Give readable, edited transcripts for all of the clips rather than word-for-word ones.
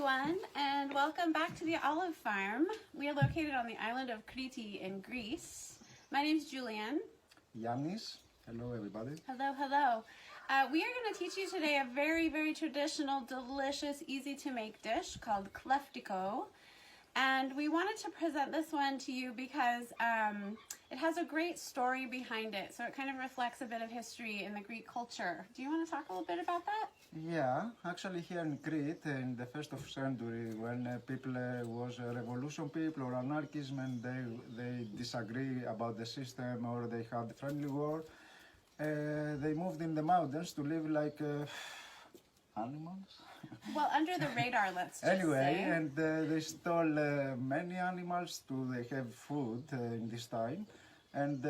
everyone, and welcome back to the olive farm. We are located on the island of Crete in Greece. My name is Julien. Giannis. Hello, everybody. Hello, hello. We are going to teach you today a very, very traditional, delicious, easy-to-make dish called Kleftiko. And we wanted to present this one to you because it has a great story behind it. So it kind of reflects a bit of history in the Greek culture. Do you want to talk a little bit about that? Yeah, actually here in Crete in the 1st century when people was a revolution people or anarchism and they disagree about the system or they had friendly war, they moved in the mountains to live like animals. Well, under the radar, let's just Anyway, say. and they stole many animals to they have food in this time, and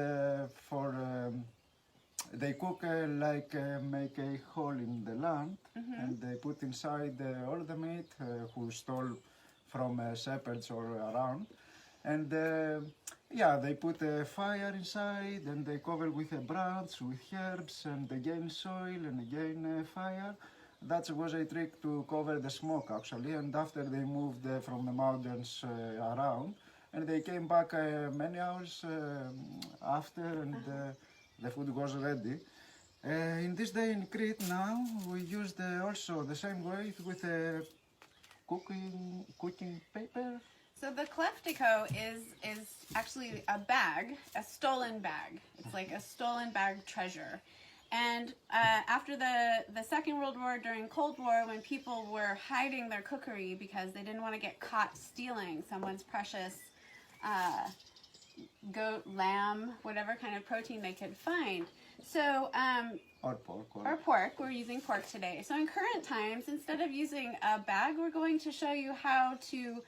they cook make a hole in the land, and they put inside all the meat who stole from shepherds or around, and yeah, they put a fire inside and they cover with a branch with herbs and again soil and again fire. That was a trick to cover the smoke actually, and after they moved from the mountains around, and they came back many hours after, and the food was ready. In this day in Crete now, we used also the same way with cooking paper. So the Kleftiko is actually a bag, a stolen bag. It's like a stolen bag treasure. And after the Second World War, during Cold War, when people were hiding their cookery because they didn't want to get caught stealing someone's precious goat, lamb, whatever kind of protein they could find. So, Or pork. or pork, we're using pork today. So in current times, instead of using a bag, we're going to show you how to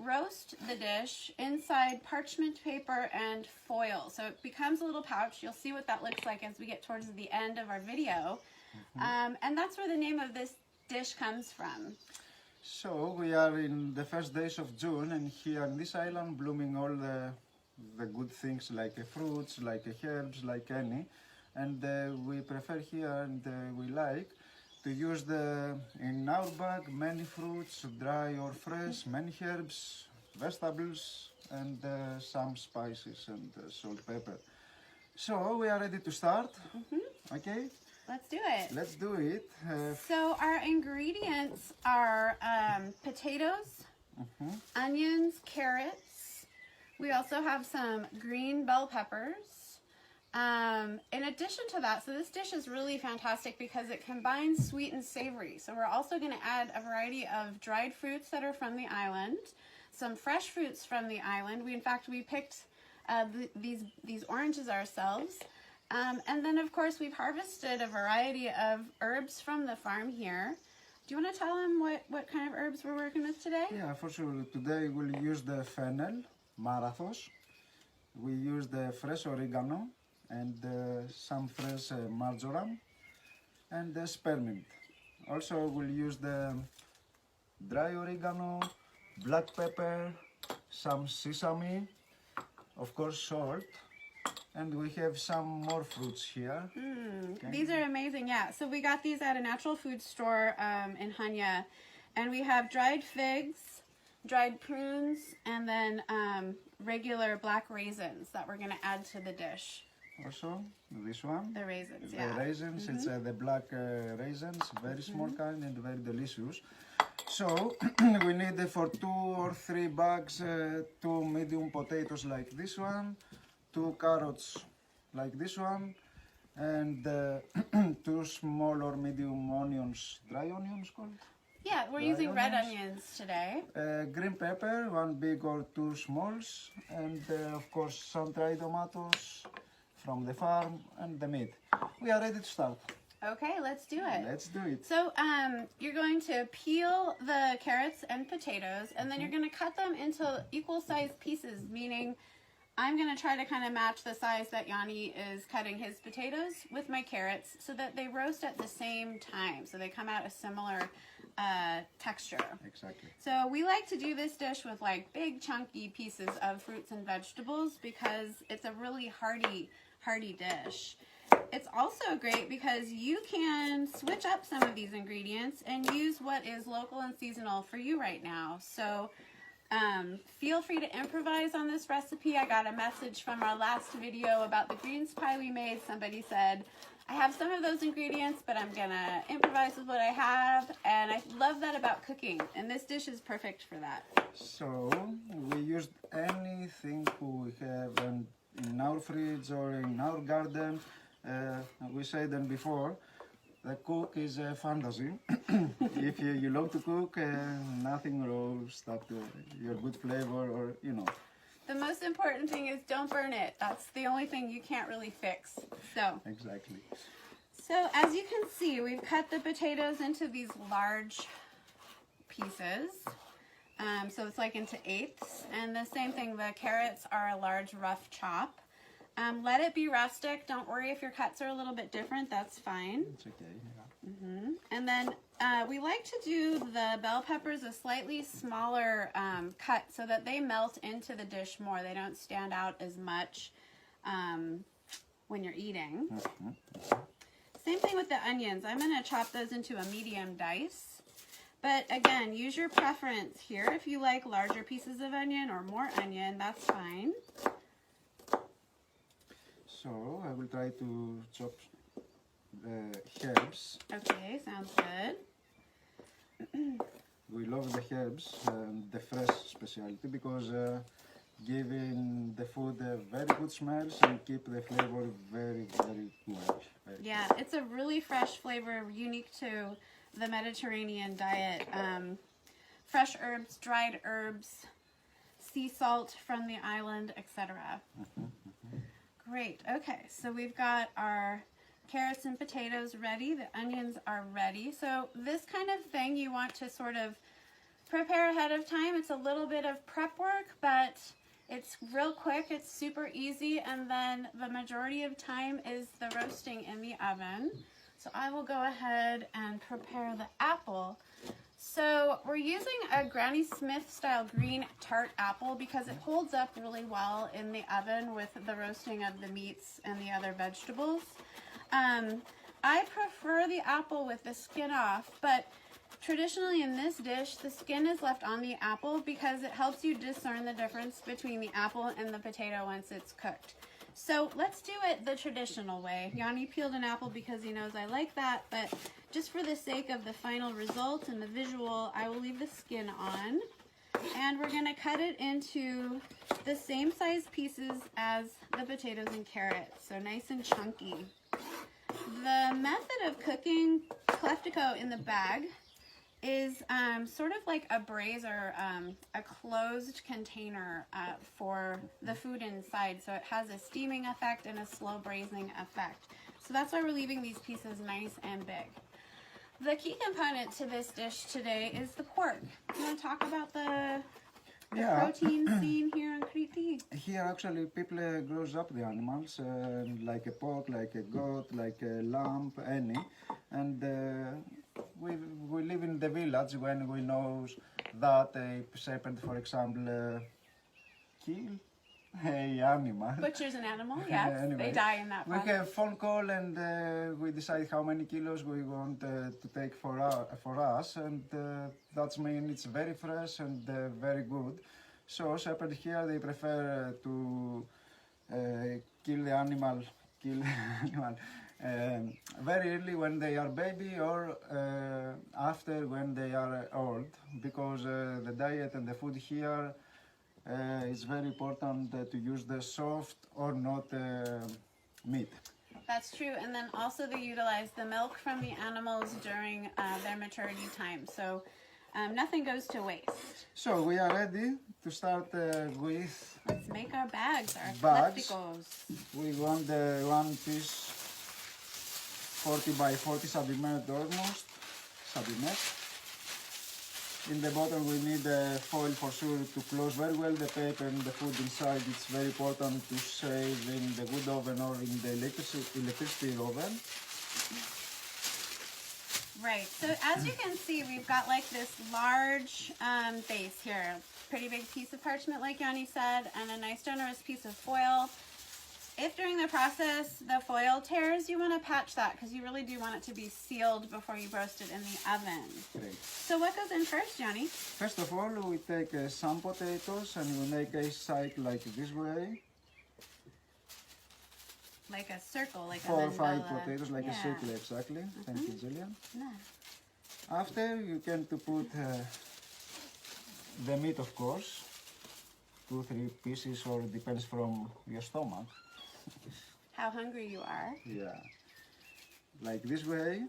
roast the dish inside parchment paper and foil. So it becomes a little pouch. You'll see what that looks like as we get towards the end of our video. And that's where the name of this dish comes from. So we are in the first days of June, and here on this island blooming all the good things like fruits, like herbs, like any. And we prefer here and we like to use in our bag many fruits, dry or fresh, many herbs, vegetables, and some spices and salt, pepper. So we are ready to start. Okay? Let's do it. Let's do it. So our ingredients are potatoes, onions, carrots. We also have some green bell peppers. In addition to that, so this dish is really fantastic because it combines sweet and savory. So we're also going to add a variety of dried fruits that are from the island, some fresh fruits from the island. We picked these oranges ourselves. And then, of course, we've harvested a variety of herbs from the farm here. Do you want to tell them what kind of herbs we're working with today? Yeah, for sure. Today we'll use the fennel, marathos. We use the fresh oregano and some fresh marjoram and the spearmint. Also, we'll use the dry oregano, black pepper, some sesame, of course salt. And we have some more fruits here. Okay. These are amazing, yeah. So we got these at a natural food store in Hanya. And we have dried figs, dried prunes, and then regular black raisins that we're going to add to the dish. Also, this one. The raisins, The yeah. raisins, it's the black raisins, very small kind and very delicious. So, we need for 2 or 3 bags, 2 medium potatoes like this one, 2 carrots like this one, and 2 small or medium onions, dry onions called? Yeah, we're Dry using red onions. onions today. Green pepper, 1 big or 2 smalls, and of course some dried tomatoes from the farm, and the meat. We are ready to start. Okay, let's do it. Let's do it. So you're going to peel the carrots and potatoes, and then you're going to cut them into equal sized pieces, meaning I'm going to try to kind of match the size that Yanni is cutting his potatoes with my carrots so that they roast at the same time, so they come out a similar texture. Exactly. So we like to do this dish with like big chunky pieces of fruits and vegetables because it's a really hearty dish. it's also great because you can switch up some of these ingredients and use what is local and seasonal for you right now. So feel free to improvise on this recipe. I got a message from our last video about the greens pie we made. Somebody said, I have some of those ingredients, but I'm gonna improvise with what I have, and I love that about cooking, and this dish is perfect for that. So we used anything we have in our fridge or in our garden. We said them before, the cook is a fantasy. If you love to cook, nothing will stop your good flavor, or you know. The most important thing is don't burn it. That's the only thing you can't really fix. So Exactly. So as you can see, we've cut the potatoes into these large pieces. So it's like into eighths. And the same thing, the carrots are a large rough chop. Let it be rustic. Don't worry if your cuts are a little bit different. That's fine. It's okay. Mm-hmm. And then we like to do the bell peppers a slightly smaller cut so that they melt into the dish more. They don't stand out as much when you're eating. Same thing with the onions. I'm going to chop those into a medium dice. But again, use your preference here. If you like larger pieces of onion or more onion, that's fine. So I will try to chop the herbs. Okay, sounds good. We love the herbs, the fresh specialty, because giving the food a very good smells and keep the flavor very, very well. Yeah, it's a really fresh flavor, unique to the Mediterranean diet. Fresh herbs, dried herbs, sea salt from the island, etc. Great. Okay, so we've got our carrots and potatoes ready. The onions are ready. So this kind of thing you want to sort of prepare ahead of time. It's a little bit of prep work, but it's real quick. It's super easy. And then the majority of time is the roasting in the oven. So I will go ahead and prepare the apple. So we're using a Granny Smith style green tart apple because it holds up really well in the oven with the roasting of the meats and the other vegetables. I prefer the apple with the skin off, but traditionally in this dish, the skin is left on the apple because it helps you discern the difference between the apple and the potato once it's cooked. So let's do it the traditional way. Yanni peeled an apple because he knows I like that, but just for the sake of the final result and the visual, I will leave the skin on. And we're gonna cut it into the same size pieces as the potatoes and carrots, so nice and chunky. The method of cooking Kleftiko in the bag is sort of like a braise or a closed container for the food inside. So it has a steaming effect and a slow braising effect. So that's why we're leaving these pieces nice and big. The key component to this dish today is the pork. You want to talk about the protein scene here in Crete? Here actually people grows up the animals, like a pork, like a goat, like a lamb, any. And we live in the village when we know that a shepherd, for example, kill a animal. Butchers an animal, yes. Anyway, they die in that we process. have phone call and we decide how many kilos we want to take for us, and that means it's very fresh and very good. So shepherd here, they prefer to kill the animal very early when they are baby, or after when they are old, because the diet and the food here is very important to use the soft or not meat. That's true, and then also they utilize the milk from the animals during their maturity time, so nothing goes to waste. So we are ready to start with... Let's make our bags, our bags. Kleftikos. We want the one piece 40 by 40 centimeters almost, centimeters. In the bottom we need foil for sure to close very well the paper and the food inside. It's very important to save in the wood oven or in the electricity oven. Right, so as you can see, we've got like this large base here. Pretty big piece of parchment like Yanni said, and a nice generous piece of foil. If during the process the foil tears, you want to patch that because you really do want it to be sealed before you roast it in the oven. Great. So what goes in first, Johnny? First of all, we take some potatoes and we make a cycle like this way. Like a circle, like 4 a or 5 mandala. potatoes, like a Yeah. circle exactly. Thank you, Julian. No. After, you can to put the meat, of course. 2-3 pieces, or depends from your stomach. How hungry you are. Yeah. Like this way.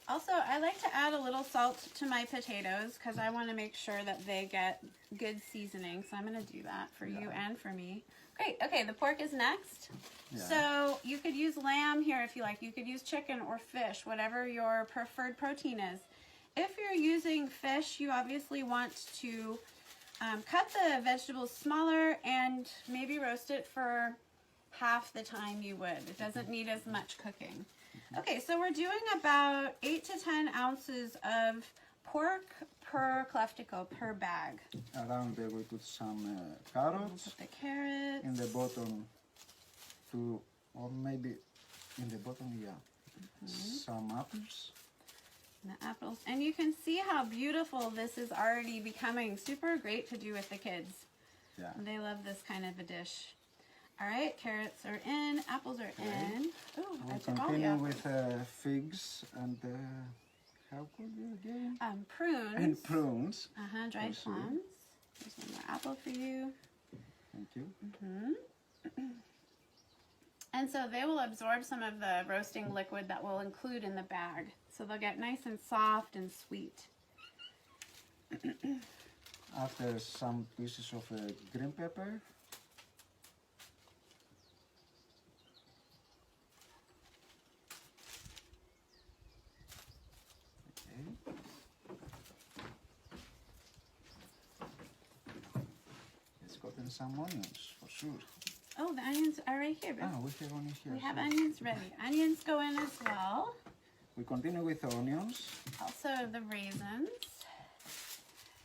Also, I like to add a little salt to my potatoes because I want to make sure that they get good seasoning. So I'm going to do that for you and for me. Great. Okay, the pork is next. Yeah. So you could use lamb here if you like. You could use chicken or fish, whatever your preferred protein is. If you're using fish, you obviously want to cut the vegetables smaller and maybe roast it for half the time you would. It doesn't need as much cooking. Okay, so we're doing about 8 to 10 ounces of pork per Kleftiko, per bag. Around there we put some We'll carrots. put the carrots. In the bottom, or maybe in the bottom, yeah. Some apples. And the apples. And you can see how beautiful this is already becoming. Super great to do with the kids. Yeah. They love this kind of a dish. All right, carrots are in, apples are in. Oh, I We took all the continue apples. with figs and how could you again? Prunes. And prunes. Dried Let's see. plums. There's one more apple for you. Thank you. And so they will absorb some of the roasting liquid that we'll include in the bag. So they'll get nice and soft and sweet. After some pieces of green pepper. Okay. Let's got in some onions for sure. Oh, the onions are right here. Ah, we have onions here. We have so onions ready. Onions go in as well. we continue with onions. Also the raisins.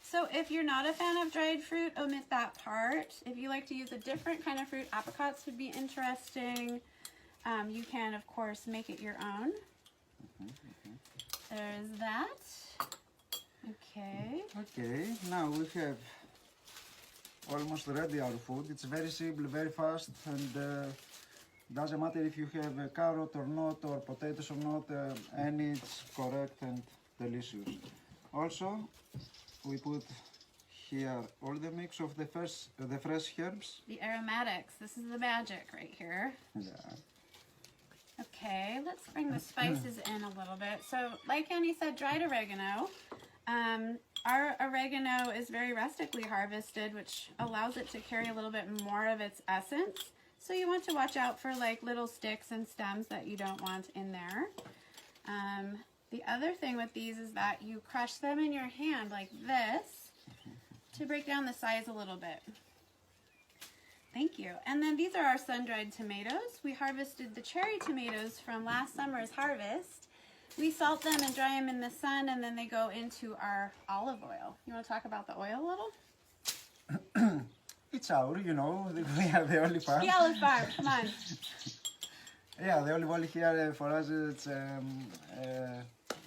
So if you're not a fan of dried fruit, omit that part. If you like to use a different kind of fruit, apricots would be interesting. You can, of course, make it your own. There's that. Okay. Okay, now we have almost ready our food. It's very simple, very fast, and doesn't matter if you have a carrot or not, or potatoes or not, any it's correct and delicious. Also, we put here all the mix of the fresh herbs. The aromatics. This is the magic right here. Yeah. Okay, let's bring the spices in a little bit. So, like Annie said, dried oregano. Our oregano is very rustically harvested, which allows it to carry a little bit more of its essence. So you want to watch out for like little sticks and stems that you don't want in there. The other thing with these is that you crush them in your hand like this to break down the size a little bit. Thank you. And then these are our sun-dried tomatoes. We harvested the cherry tomatoes from last summer's harvest. We salt them and dry them in the sun, and then they go into our olive oil. You want to talk about the oil a little? It's our, we are the only farm. The olive farm, come on. Yeah, the olive oil here for us it's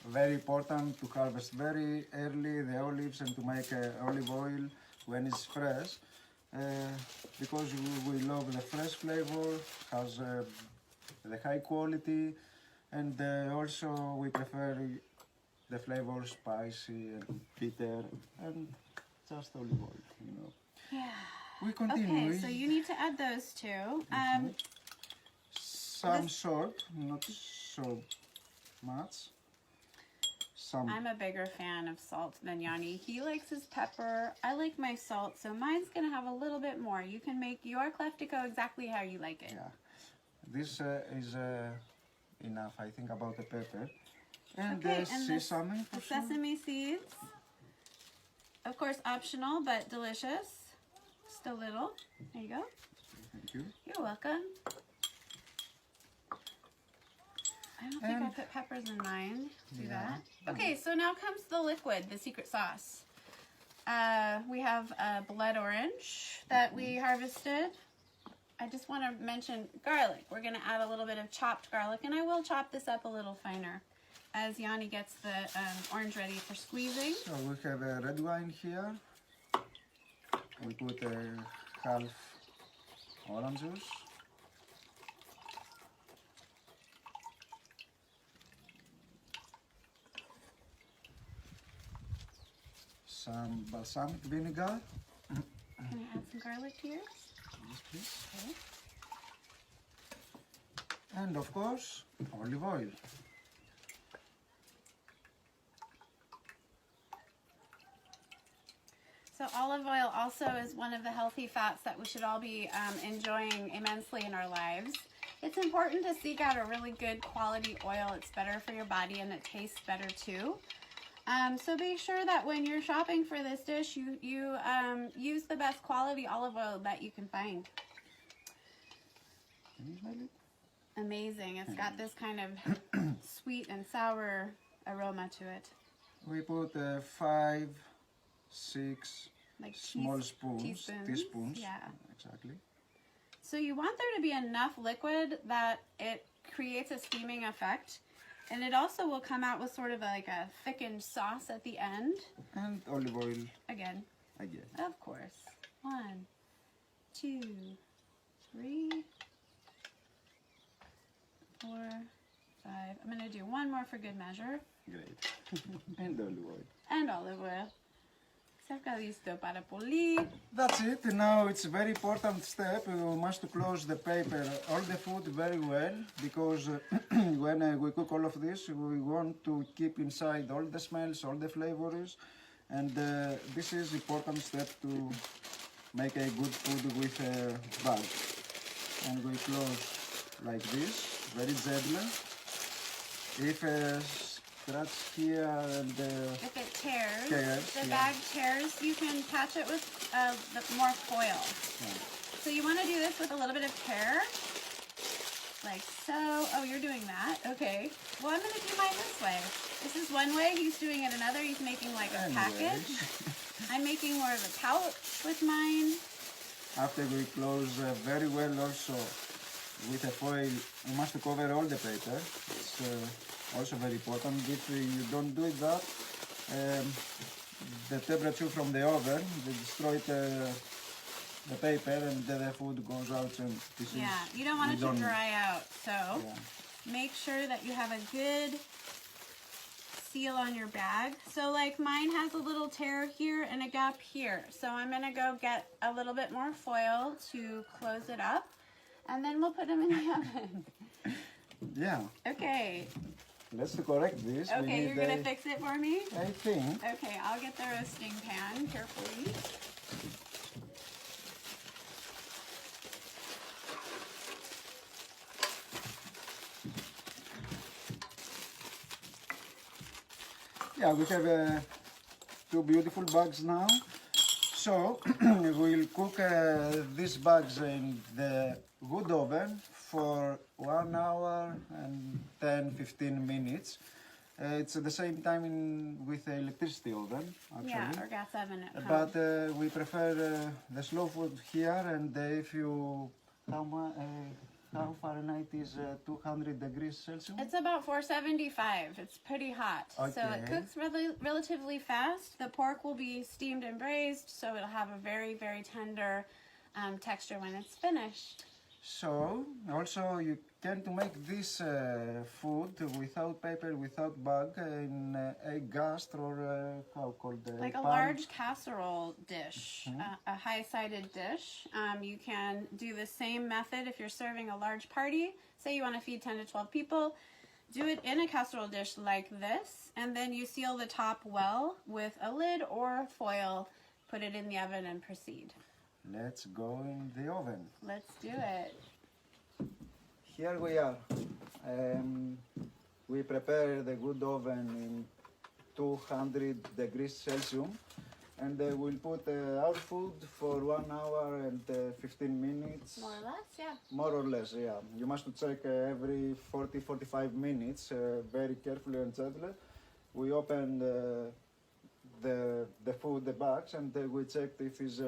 very important to harvest very early the olives and to make olive oil when it's fresh. Because we love the fresh flavor, has the high quality, and also we prefer the flavor spicy and bitter and just olive oil, Yeah. We continue. Okay, so you need to add those two. Some salt, not so much. Some. I'm a bigger fan of salt than Yanni. He likes his pepper. I like my salt, so mine's gonna have a little bit more. You can make your Kleftiko exactly how you like it. Yeah, this is enough, I think, about the pepper. And Okay, the and sesame for the sure. sesame seeds. Of course, optional, but delicious. Just a little. There you go. Thank you. You're welcome. I don't think I put peppers in mine. Do that. Okay, so now comes the liquid, the secret sauce. We have a blood orange that we harvested. I just want to mention garlic. We're going to add a little bit of chopped garlic, and I will chop this up a little finer as Yanni gets the orange ready for squeezing. So we have a red wine here. We put a half orange juice. Some balsamic vinegar. Can I add some garlic to yours? Yes, please. Okay. And of course, olive oil. So olive oil also is one of the healthy fats that we should all be enjoying immensely in our lives. It's important to seek out a really good quality oil. It's better for your body and it tastes better too. So be sure that when you're shopping for this dish, you use the best quality olive oil that you can find. Can you smell it? Amazing. It's got this kind of sweet and sour aroma to it. We put 5, 6 Like small spoons, teaspoons. Yeah. Exactly. So you want there to be enough liquid that it creates a steaming effect. And it also will come out with sort of like a thickened sauce at the end. And olive oil Again. again. Of course. 1, 2, 3, 4, 5. I'm going to do one more for good measure. Great. And olive oil. And olive oil. Cerca listo para polir. That's it. Now it's a very important step. We must close the paper, all the food very well, because when we cook all of this, we want to keep inside all the smells, all the flavors, and this is important step to make a good food with a bag. And we close like this, very gently. If scratch here and If it tears, the yeah. bag tears, you can patch it with more foil. Yeah. So you want to do this with a little bit of care, like so. Oh, you're doing that? Okay. Well, I'm going to do mine this way. This is one way, he's doing it another. He's making like a package. I'm making more of a pouch with mine. After we close very well also with a foil, we must cover all the paper. It's also very important. If you don't do that, the temperature from the oven will destroy the paper and the food goes out and this Yeah, you don't want it to dry out. So Yeah. make sure that you have a good seal on your bag. So like mine has a little tear here and a gap here. So I'm going to go get a little bit more foil to close it up. And then we'll put them in the oven. Yeah, Okay. let's correct this. We Okay, need you're going to fix it for me? I think. Okay, I'll get the roasting pan carefully. Yeah, we have 2 beautiful bags now. So we'll cook these bags in the wood oven for 1 hour and 10-15 minutes. It's at the same time with the electricity oven, actually. Yeah, or gas oven at home. But we prefer the slow food here, and if you how Fahrenheit is 200 degrees Celsius? It's about 475. It's pretty hot. So it Okay. cooks relatively fast. The pork will be steamed and braised, so it'll have a very, very tender texture when it's finished. So, also you can to make this food without paper, without bag, in a gastro or how called Like a pan. large casserole dish, a high-sided dish. You can do the same method if you're serving a large party. Say you want to feed 10 to 12 people. Do it in a casserole dish like this, and then you seal the top well with a lid or foil. Put it in the oven and proceed. Let's go in the oven. Let's do it. Here we are. We prepare the wood oven in 200 degrees Celsius, and we'll put our food for 1 hour and 15 minutes. More or less, yeah. More or less, yeah. You must check every 40-45 minutes, very carefully and gently. We open the food, the bags, and we check if it's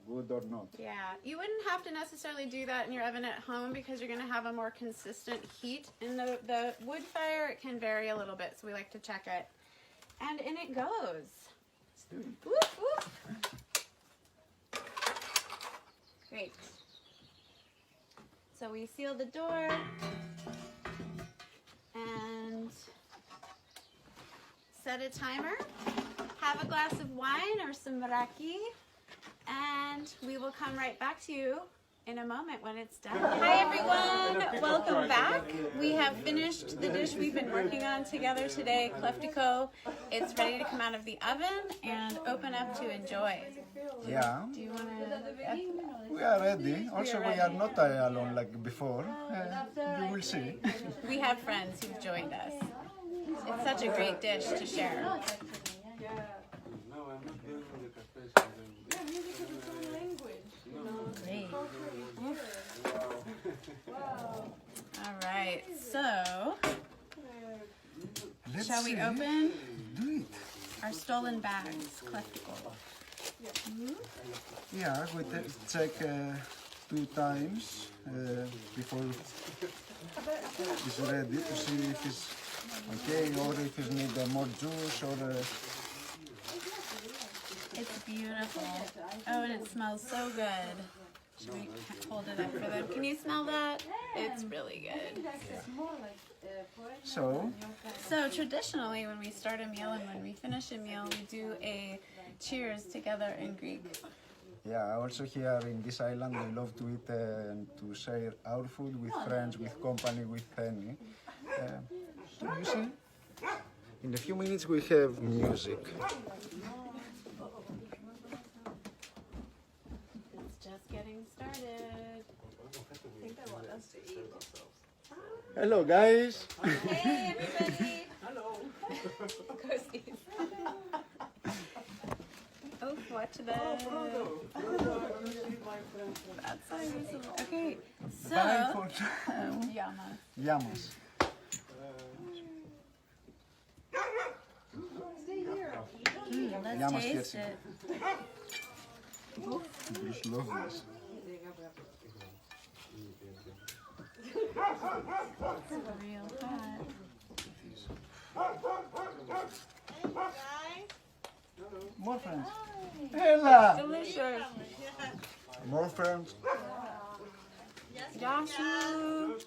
good or not. Yeah, you wouldn't have to necessarily do that in your oven at home because you're going to have a more consistent heat. In the wood fire, it can vary a little bit, so we like to check it. And in it goes. Let's do it. Woof, woof. Great. So we seal the door and set a timer. Have a glass of wine or some raki, and we will come right back to you in a moment when it's done. Hi everyone, welcome back. We have finished the dish we've been working on together today, Kleftiko. It's ready to come out of the oven and open up to enjoy. Yeah, Do you want to? we are ready. Also, we are not alone like before. You will see. We have friends who've joined us. It's such a great dish to share. Great. All right, so Let's shall we see. open Do it. our stolen bags, Kleftiko? Yeah, we check 2 times before it's ready to see if it's okay or if it needs more juice or. It's beautiful. Oh, and it smells so good. Should we hold it up for them? Can you smell that? It's really good. So traditionally, when we start a meal and when we finish a meal, we do a cheers together in Greek. yeah, also here in this island we love to eat and to share our food with friends, with company, with any. You see? In a few minutes we have music. It's just getting started. I think they want us to eat. Hello guys. Hey everybody! Hello. Ghosties. Oh, watch that. Frodo, I can see my friend. That side is a- Okay, so Bye for Yamas. Llamas. Let's Llamas taste gets it. Just love this. It's real hot. More friends. Ella. Delicious. More friends. Yasu.